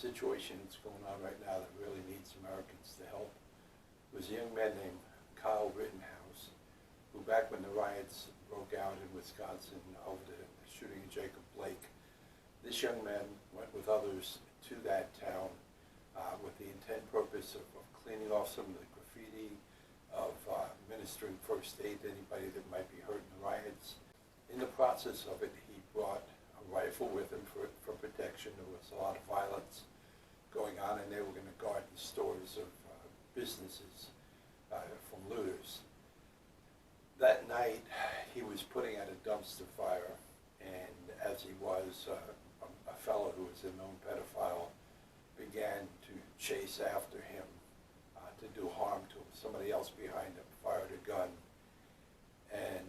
situation that's going on right now that really needs Americans to help. It was a young man named Kyle Rittenhouse, who back when the riots broke out in Wisconsin over the shooting of Jacob Blake, this young man went with others to that town with the intent purpose of cleaning off some of the graffiti, of administering first aid to anybody that might be hurt in the riots. In the process of it, he brought a rifle with him for protection. There was a lot of violence going on, and they were going to guard the stores of businesses from looters. That night, he was putting out a dumpster fire, and as he was, a fellow who was a known pedophile began to chase after him to do harm to him. Somebody else behind him fired a gun, and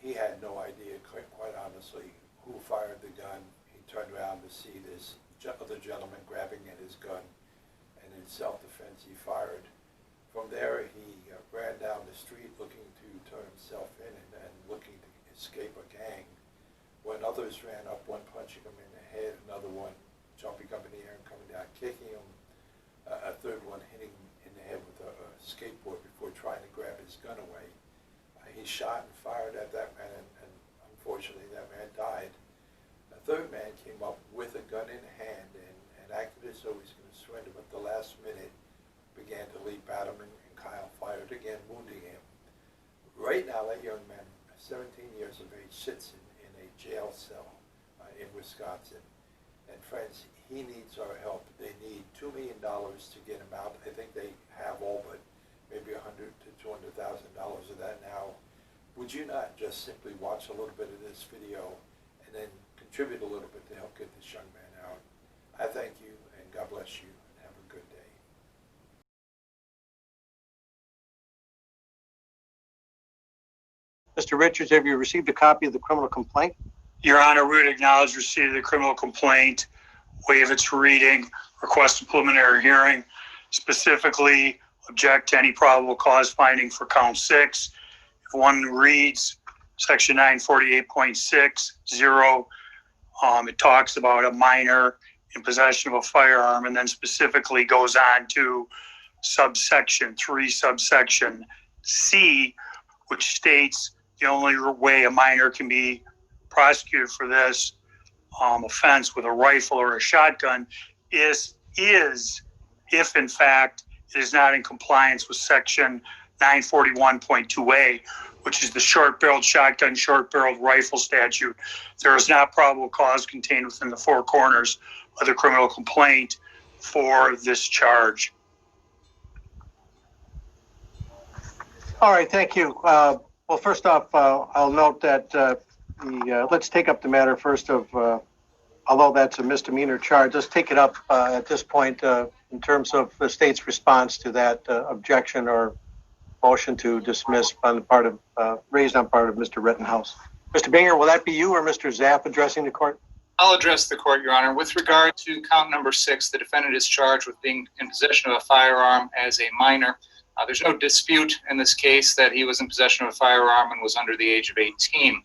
he had no idea, quite honestly, who fired the gun. He turned around to see this other gentleman grabbing at his gun, and in self-defense he fired. From there, he ran down the street looking to turn himself in and looking to escape a gang. When others ran up, one punching him in the head, another one jumping up in the air and coming down, kicking him, a third one hitting him in the head with a skateboard before trying to grab his gun away. He shot and fired at that man, and unfortunately that man died. A third man came up with a gun in hand and acted as though he was going to surrender, but at the last minute began to leap at him, and Kyle fired again, wounding him. Right now, that young man, 17 years of age, sits in a jail cell in Wisconsin. And friends, he needs our help. They need $2 million to get him out. I think they have all but maybe $100,000 to $200,000 of that now. Would you not just simply watch a little bit of this video and then contribute a little bit to help get this young man out? I thank you, and God bless you, and have a good day. Mr. Richards, have you received a copy of the criminal complaint? Your Honor, we would acknowledge receipt of the criminal complaint, waive its reading, request a preliminary hearing, specifically object to any probable cause finding for count 6. If one reads section 948.60, it talks about a minor in possession of a firearm, and then specifically goes on to subsection 3, subsection C, which states the only way a minor can be prosecuted for this offense with a rifle or a shotgun is if in fact it is not in compliance with section 941.2A, which is the short-barreled shotgun, short-barreled rifle statute. There is not probable cause contained within the four corners of the criminal complaint for this charge. All right, thank you. Well, first off, I'll note that let's take up the matter first of, although that's a misdemeanor charge, let's take it up at this point in terms of the state's response to that objection or motion to dismiss on the part of, raised on part of Mr. Rittenhouse. Mr. Binger, will that be you or Mr. Zapp addressing the court? I'll address the court, Your Honor. With regard to count number 6, the defendant is charged with being in possession of a firearm as a minor. There's no dispute in this case that he was in possession of a firearm and was under the age of 18.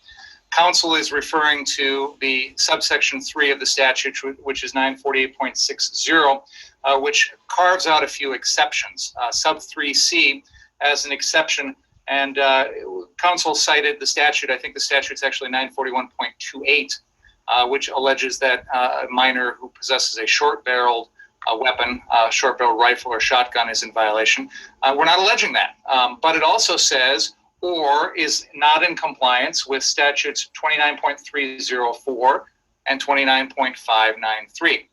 Counsel is referring to the subsection 3 of the statute, which is 948.60, which carves out a few exceptions. Sub 3C as an exception, and counsel cited the statute. I think the statute's actually 941.28, which alleges that a minor who possesses a short-barreled weapon, short-barreled rifle or shotgun is in violation. We're not alleging that, but it also says or is not in compliance with statutes 29.304 and 29.593.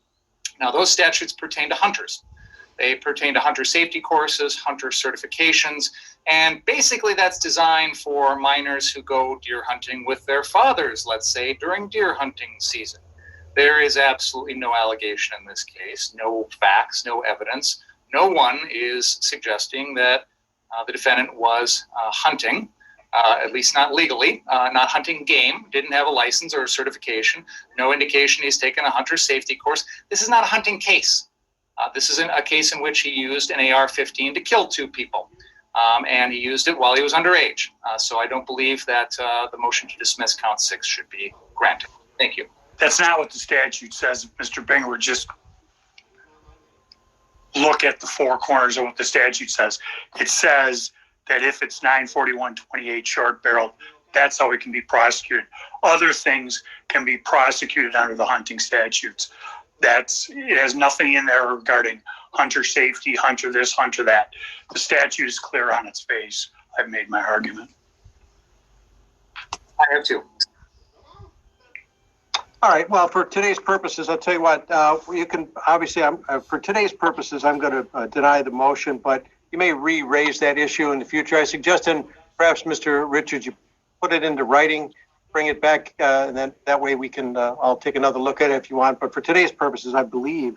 Now, those statutes pertain to hunters. They pertain to hunter safety courses, hunter certifications, and basically that's designed for minors who go deer hunting with their fathers, let's say, during deer hunting season. There is absolutely no allegation in this case, no facts, no evidence. No one is suggesting that the defendant was hunting, at least not legally, not hunting game, didn't have a license or a certification, no indication he's taken a hunter safety course. This is not a hunting case. This is a case in which he used an AR-15 to kill 2 people, and he used it while he was underage. So I don't believe that the motion to dismiss count 6 should be granted. Thank you. That's not what the statute says, Mr. Binger. look at the four corners of what the statute says. It says that if it's 941-28 short barreled, that's how it can be prosecuted. Other things can be prosecuted under the hunting statutes. It has nothing in there regarding hunter safety, hunter this, hunter that. The statute is clear on its face. I've made my argument. I have two. All right, well, for today's purposes, I'll tell you what, you can, obviously, for today's purposes, I'm going to deny the motion, but you may re-raise that issue in the future. I suggest, and perhaps, Mr. Richards, you put it into writing, bring it back, and then that way we can, I'll take another look at it if you want. But for today's purposes, I believe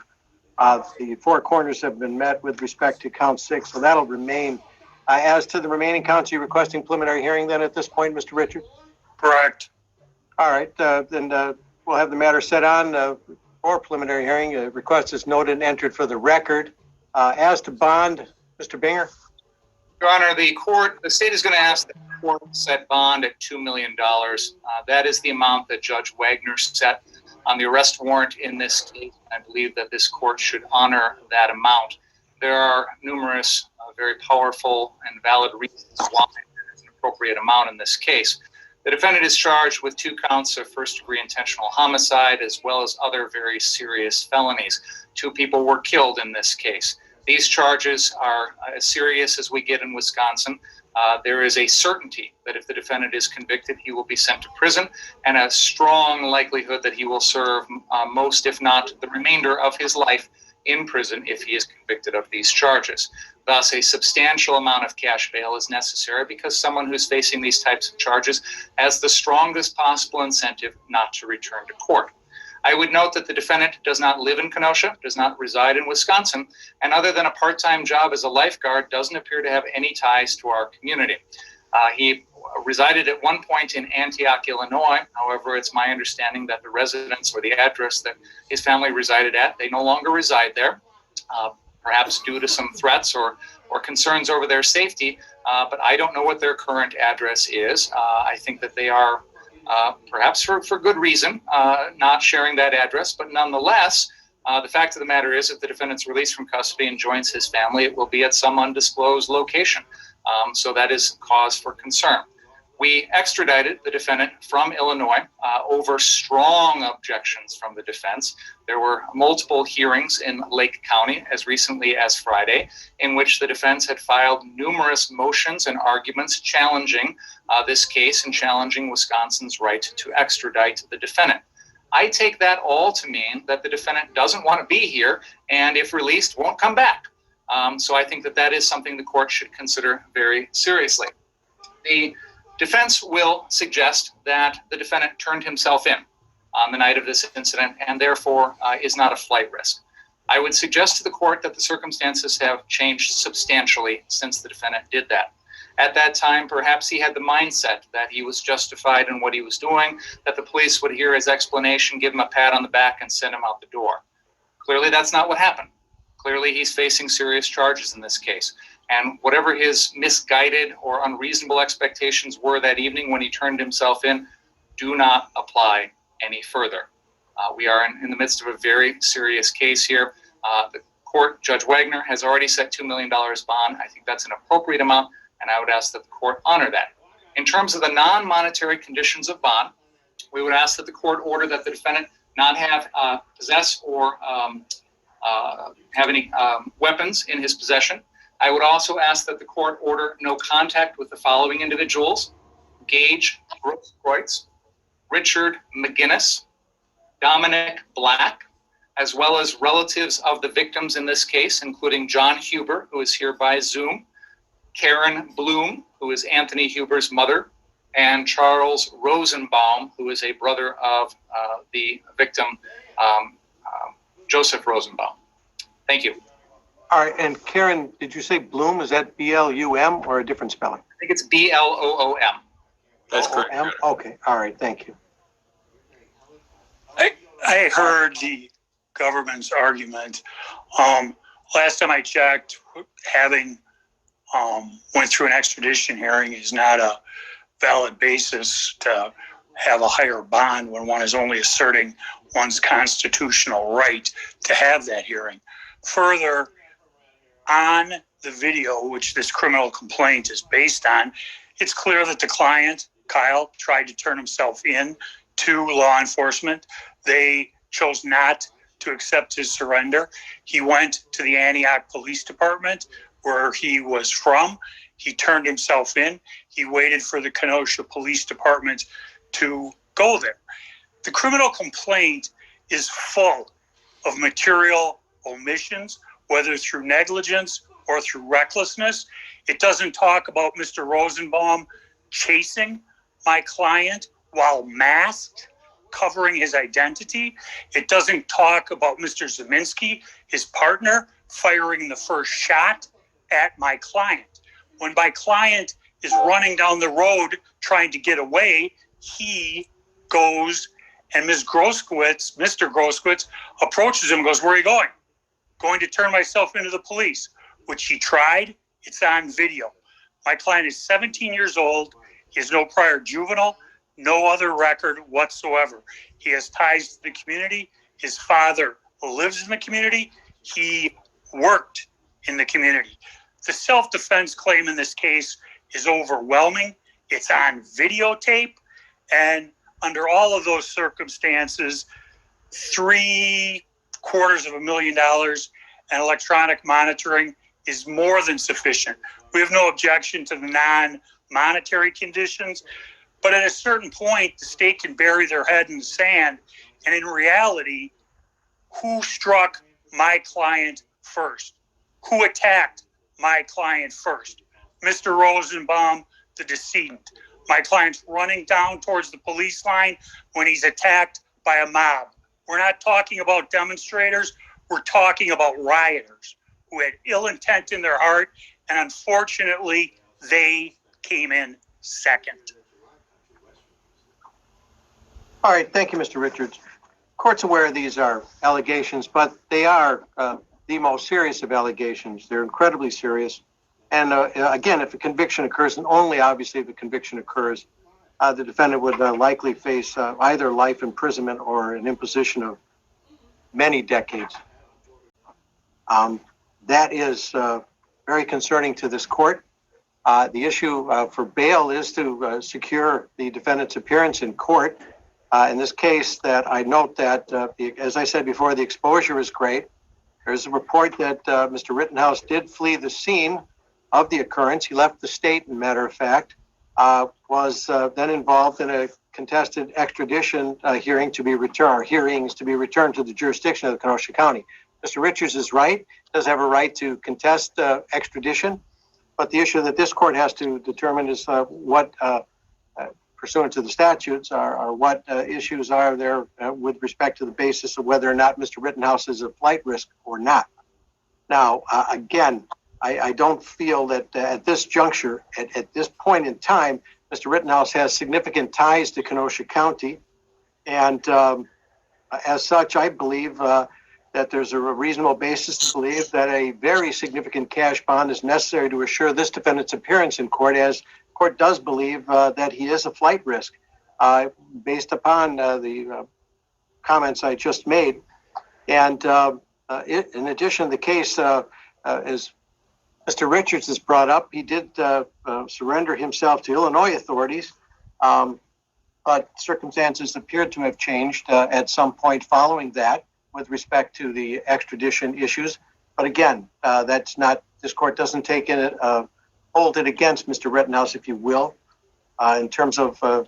the four corners have been met with respect to count 6, so that'll remain. As to the remaining counts, are you requesting preliminary hearing then at this point, Mr. Richards? Correct. All right, then we'll have the matter set on for preliminary hearing. Request is noted and entered for the record. As to bond, Mr. Binger? Your Honor, the state is going to ask the court to set bond at $2 million. That is the amount that Judge Wagner set on the arrest warrant in this case. I believe that this court should honor that amount. There are numerous very powerful and valid reasons why it's an appropriate amount in this case. The defendant is charged with 2 counts of first-degree intentional homicide, as well as other very serious felonies. 2 people were killed in this case. These charges are as serious as we get in Wisconsin. There is a certainty that if the defendant is convicted, he will be sent to prison, and a strong likelihood that he will serve most, if not the remainder of his life in prison if he is convicted of these charges. Thus, a substantial amount of cash bail is necessary because someone who's facing these types of charges has the strongest possible incentive not to return to court. I would note that the defendant does not live in Kenosha, does not reside in Wisconsin, and other than a part-time job as a lifeguard, doesn't appear to have any ties to our community. He resided at one point in Antioch, Illinois. However, it's my understanding that the residence or the address that his family resided at, they no longer reside there, perhaps due to some threats or concerns over their safety, but I don't know what their current address is. I think that they are, perhaps for good reason, not sharing that address, but nonetheless, the fact of the matter is if the defendant's released from custody and joins his family, it will be at some undisclosed location. So that is cause for concern. We extradited the defendant from Illinois over strong objections from the defense. There were multiple hearings in Lake County as recently as Friday, in which the defense had filed numerous motions and arguments challenging this case and challenging Wisconsin's right to extradite the defendant. I take that all to mean that the defendant doesn't want to be here and if released won't come back. So I think that that is something the court should consider very seriously. The defense will suggest that the defendant turned himself in on the night of this incident and therefore is not a flight risk. I would suggest to the court that the circumstances have changed substantially since the defendant did that. At that time, perhaps he had the mindset that he was justified in what he was doing, that the police would hear his explanation, give him a pat on the back, and send him out the door. Clearly, that's not what happened. Clearly, he's facing serious charges in this case. And whatever his misguided or unreasonable expectations were that evening when he turned himself in, do not apply any further. We are in the midst of a very serious case here. The court, Judge Wagner, has already set $2 million bond. I think that's an appropriate amount, and I would ask that the court honor that. In terms of the non-monetary conditions of bond, we would ask that the court order that the defendant not have, possess or have any weapons in his possession. I would also ask that the court order no contact with the following individuals: Gage Grosskreutz, Richard McGinnis, Dominic Black, as well as relatives of the victims in this case, including John Huber, who is here by Zoom, Karen Bloom, who is Anthony Huber's mother, and Charles Rosenbaum, who is a brother of the victim, Joseph Rosenbaum. Thank you. All right, and Karen, did you say Bloom? Is that B-L-U-M or a different spelling? I think it's B-L-O-O-M. That's correct. O-O-M? Okay, all right, thank you. I heard the government's argument. Last time I checked, having went through an extradition hearing is not a valid basis to have a higher bond when one is only asserting one's constitutional right to have that hearing. Further, On the video, which this criminal complaint is based on, it's clear that the client, Kyle, tried to turn himself in to law enforcement. They chose not to accept his surrender. He went to the Antioch Police Department, where he was from. He turned himself in. He waited for the Kenosha Police Department to go there. The criminal complaint is full of material omissions, whether through negligence or through recklessness. It doesn't talk about Mr. Rosenbaum chasing my client while masked, covering his identity. It doesn't talk about Mr. Zeminski, his partner, firing the first shot at my client. When my client is running down the road trying to get away, he goes and Mr. Groskowitz approaches him and goes, "Where are you going?" "Going to turn myself into the police," which he tried. It's on video. My client is 17 years old. He has no prior juvenile, no other record whatsoever. He has ties to the community. His father lives in the community. He worked in the community. The self-defense claim in this case is overwhelming. It's on videotape. And under all of those circumstances, $750,000 and electronic monitoring is more than sufficient. We have no objection to the non-monetary conditions, but at a certain point, the state can bury their head in the sand. And in reality, who struck my client first? Who attacked my client first? Mr. Rosenbaum, the decedent. My client's running down towards the police line when he's attacked by a mob. We're not talking about demonstrators. We're talking about rioters who had ill intent in their heart, and unfortunately, they came in second. All right, thank you, Mr. Richards. Court's aware these are allegations, but they are the most serious of allegations. They're incredibly serious. And again, if a conviction occurs, and only obviously if a conviction occurs, the defendant would likely face either life imprisonment or an imposition of many decades. That is very concerning to this court. The issue for bail is to secure the defendant's appearance in court. In this case, that I note that, as I said before, the exposure is great. There's a report that Mr. Rittenhouse did flee the scene of the occurrence. He left the state, as a matter of fact, was then involved in a contested extradition hearings to be returned to the jurisdiction of the Kenosha County. Mr. Richards is right, does have a right to contest extradition, but the issue that this court has to determine is what, pursuant to the statutes, are what issues are there with respect to the basis of whether or not Mr. Rittenhouse is a flight risk or not. Now, again, I don't feel that at this juncture, at this point in time, Mr. Rittenhouse has significant ties to Kenosha County. And as such, I believe that there's a reasonable basis to believe that a very significant cash bond is necessary to assure this defendant's appearance in court, as court does believe that he is a flight risk, based upon the comments I just made. And in addition, the case is Mr. Richards has brought up, he did surrender himself to Illinois authorities, but circumstances appeared to have changed at some point following that with respect to the extradition issues. But again, that's not, this court doesn't take in it, hold it against Mr. Rittenhouse, if you will, in terms of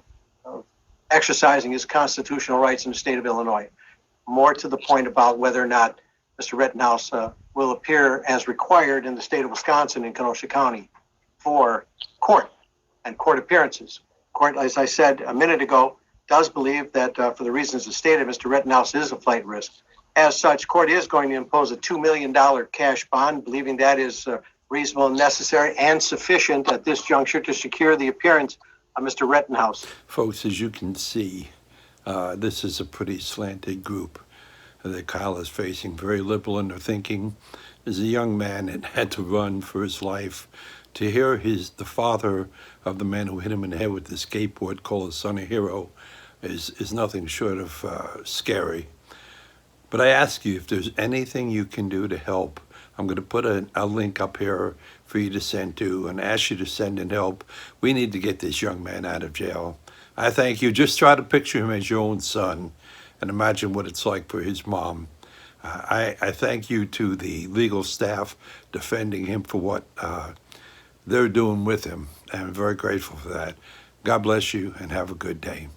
exercising his constitutional rights in the state of Illinois. More to the point about whether or not Mr. Rittenhouse will appear as required in the state of Wisconsin in Kenosha County for court and court appearances. Court, as I said a minute ago, does believe that for the reasons stated, Mr. Rittenhouse is a flight risk. As such, court is going to impose a $2 million cash bond, believing that is reasonable, necessary, and sufficient at this juncture to secure the appearance of Mr. Rittenhouse. Folks, as you can see, this is a pretty slanted group that Kyle is facing, very liberal in their thinking. As a young man that had to run for his life, to hear the father of the man who hit him in the head with the skateboard call his son a hero is nothing short of scary. But I ask you if there's anything you can do to help I'm going to put a link up here for you to send to and ask you to send in help. We need to get this young man out of jail. I thank you. Just try to picture him as your own son and imagine what it's like for his mom. I thank you to the legal staff defending him for what they're doing with him. I'm very grateful for that. God bless you and have a good day.